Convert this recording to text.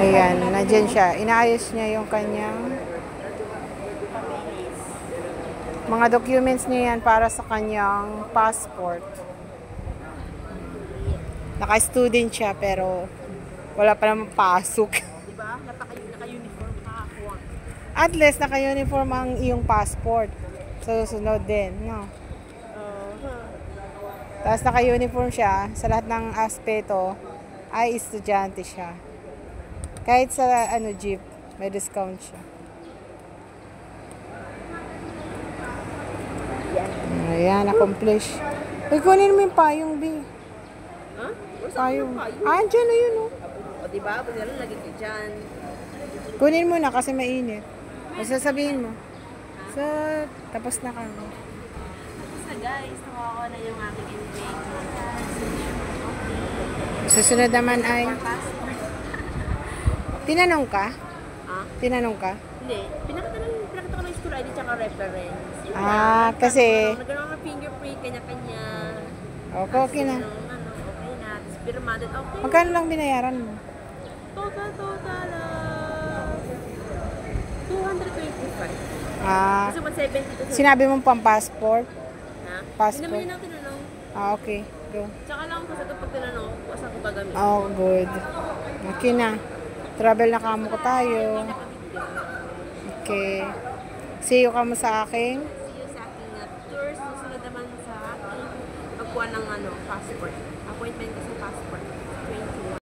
Ayan, nandyan siya. Inaayos niya yung kanyang mga documents niya yan para sa kanyang passport. Naka-student siya pero wala pa naman pasok. Diba? Naka-uniform nakakuha. At least naka-uniform ang iyong passport. Susunod din, no? Tapos naka-uniform siya sa lahat ng aspeto ay estudyante siya. Kahit sa jeep, may discount siya. Ayan, accomplish. Uy, kunin mo yung payong, B. Ha? Payong. Ah, dyan na yun, oh. O diba? Pwede lang lagi ka dyan. Kunin mo na kasi mainit. O sasabihin mo. So, tapos na kami. So guys, nakuha na yung aking intake. Susunod naman ay... Tinanong ka? Ah? Tinanong ka? Hindi. Pinakita ko ng school ID tsaka reference. Kasi... Nagkaroon ng fingerprint, kanya-kanya. Okay na. Okay na. Tapos pirma din, okay. Magkano lang binayaran mo? Total, 225. Kasi 170 to. Sinabi mo pang passport? Ha? Passport? Hindi naman yun ang tinanong. Okay. Go. Tsaka lang kasi kapag tinanong, kung saan ko gagamitin. Oh, good. Okay na. Travel na kamo ko tayo. Okay. See you kamo sa akin. See you sa aking tour. Susunod naman sa aking pagkuha ng passport. Appointment kasi passport.